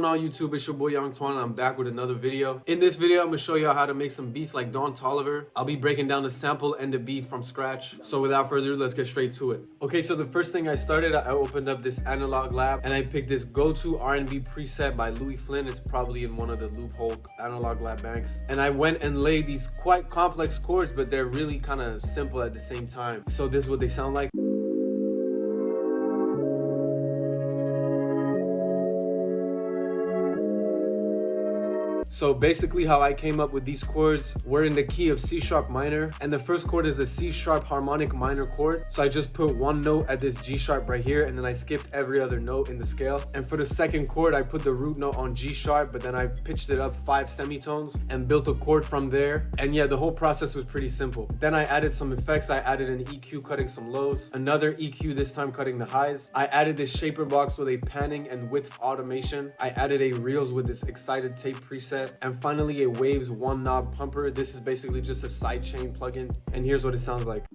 on YouTube? It's your boy Young Twan and I'm back with another video. In this video, I'm gonna show you how to make some beats like Don Toliver. I'll be breaking down the sample and the beat from scratch. So without further ado, let's get straight to it. Okay, so the first thing I started, I opened up this analog lab and I picked this go-to R&B preset by Louis Flynn. It's probably in one of the loophole analog lab banks. And I went and laid these quite complex chords, but they're really kind of simple at the same time. So this is what they sound like. So basically how I came up with these chords were in the key of C sharp minor, and the first chord is a C sharp harmonic minor chord. So I just put one note at this G sharp right here, and then I skipped every other note in the scale. And for the second chord, I put the root note on G sharp, but then I pitched it up 5 semitones and built a chord from there. And yeah, the whole process was pretty simple. Then I added some effects. I added an EQ cutting some lows, another EQ this time cutting the highs. I added this shaper box with a panning and width automation. I added a reels with this excited tape preset. And finally a Waves one knob pumper. This is basically just a sidechain plugin, and here's what it sounds like.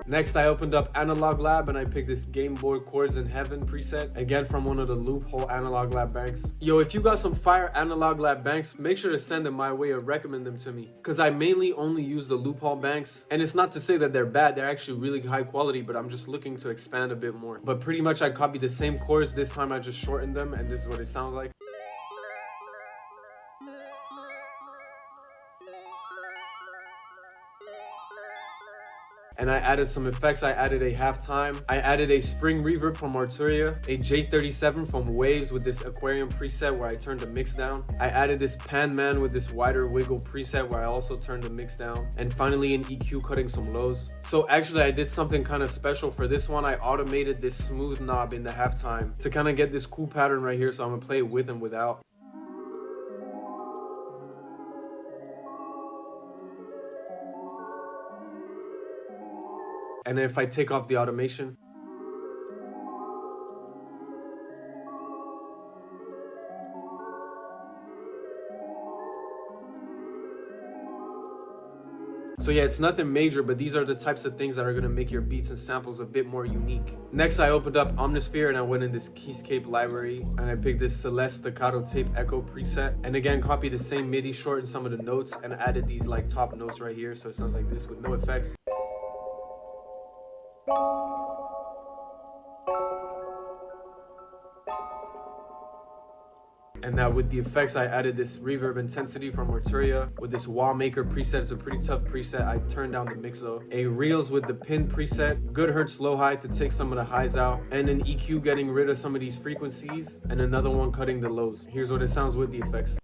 Next, I opened up Analog Lab and I picked this Game Boy Chords in Heaven preset, again from one of the loophole Analog Lab banks. Yo, if you got some fire Analog Lab banks, make sure to send them my way or recommend them to me, because I mainly only use the loophole banks. And it's not to say that they're bad, they're actually really high quality, but I'm just looking to expand a bit more. But pretty much I copied the same chords, this time I just shortened them, and this is what it sounds like. And I added some effects. I added a halftime. I added a spring reverb from Arturia, a J37 from Waves with this aquarium preset where I turned the mix down. I added this pan man with this wider wiggle preset where I also turned the mix down. And finally an EQ cutting some lows. So actually I did something kind of special for this one. I automated this smooth knob in the halftime to kind of get this cool pattern right here. So I'm gonna play it with and without. And then if I take off the automation, so yeah, it's nothing major, but these are the types of things that are gonna make your beats and samples a bit more unique. Next, I opened up Omnisphere and I went in this Keyscape library and I picked this Celeste Staccato Tape Echo preset. And again, copied the same MIDI, shortened some of the notes and added these like top notes right here. So it sounds like this with no effects. And now with the effects, I added this reverb intensity from Arturia with this wall maker preset. It's a pretty tough preset. I turned down the mix though. A reels with the pin preset, good hertz low high to take some of the highs out, and an EQ getting rid of some of these frequencies, and another one cutting the lows. Here's what it sounds with the effects.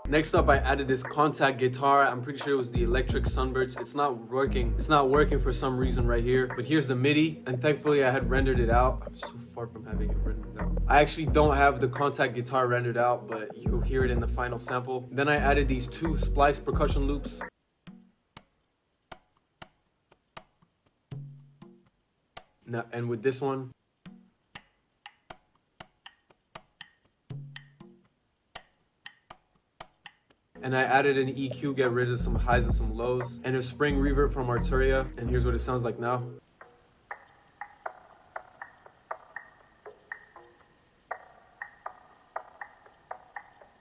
Next up, I added this contact guitar. I'm pretty sure it was the Electric Sunbirds. It's not working. It's not working for some reason right here. But here's the MIDI, and thankfully I had rendered it out. I'm so far from having it rendered out. I actually don't have the contact guitar rendered out, but you'll hear it in the final sample. Then I added these 2 spliced percussion loops. Now, and with this one, and I added an EQ, get rid of some highs and some lows, and a spring reverb from Arturia, and here's what it sounds like now.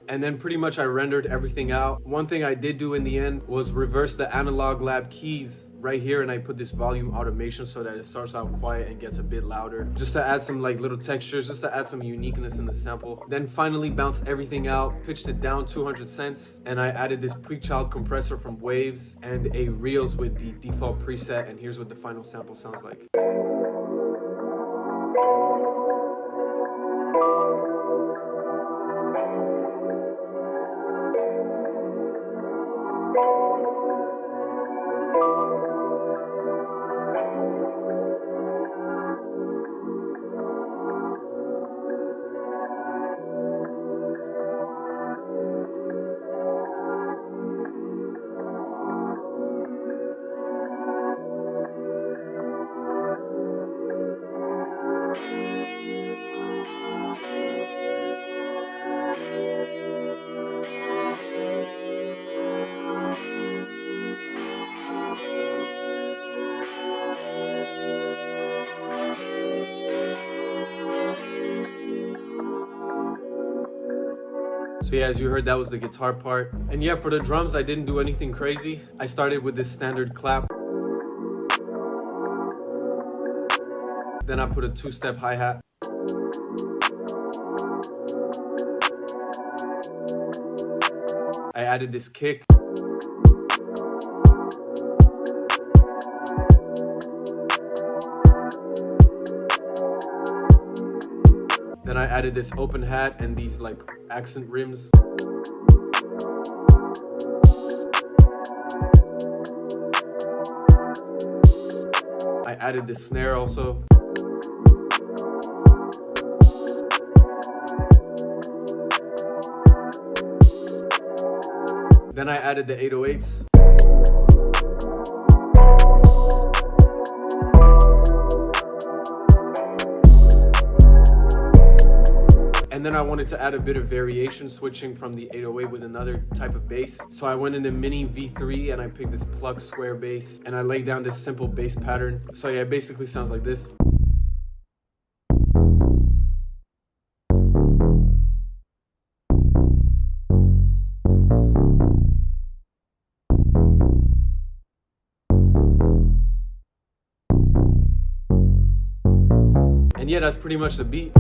And then pretty much I rendered everything out. One thing I did do in the end was reverse the Analog Lab keys right here, and I put this volume automation so that it starts out quiet and gets a bit louder, just to add some like little textures, just to add some uniqueness in the sample. Then finally bounced everything out, pitched it down 200 cents, and I added this Prechild compressor from Waves and a reels with the default preset, and here's what the final sample sounds like. So yeah, as you heard, that was the guitar part. And yeah, for the drums, I didn't do anything crazy. I started with this standard clap. Then I put a 2-step hi-hat. I added this kick. Then I added this open hat and these like accent rims. I added this snare also. Then I added the 808s. And then I wanted to add a bit of variation, switching from the 808 with another type of bass. So I went in the mini V3 and I picked this plug square bass and I laid down this simple bass pattern. So yeah, it basically sounds like this. And yeah, that's pretty much the beat.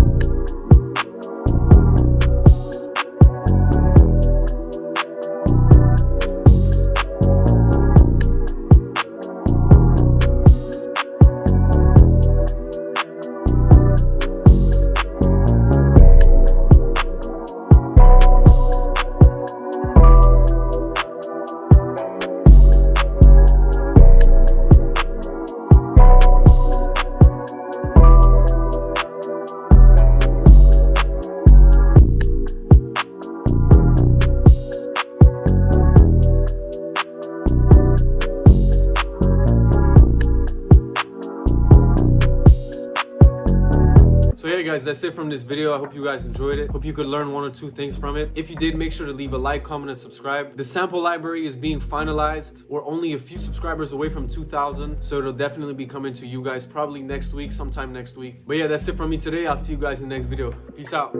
So yeah guys, that's it from this video. I hope you guys enjoyed it. Hope you could learn 1 or 2 things from it. If you did, make sure to leave a like, comment, and subscribe. The sample library is being finalized. We're only a few subscribers away from 2,000, so it'll definitely be coming to you guys probably next week, sometime next week. But yeah, that's it from me today. I'll see you guys in the next video. Peace out.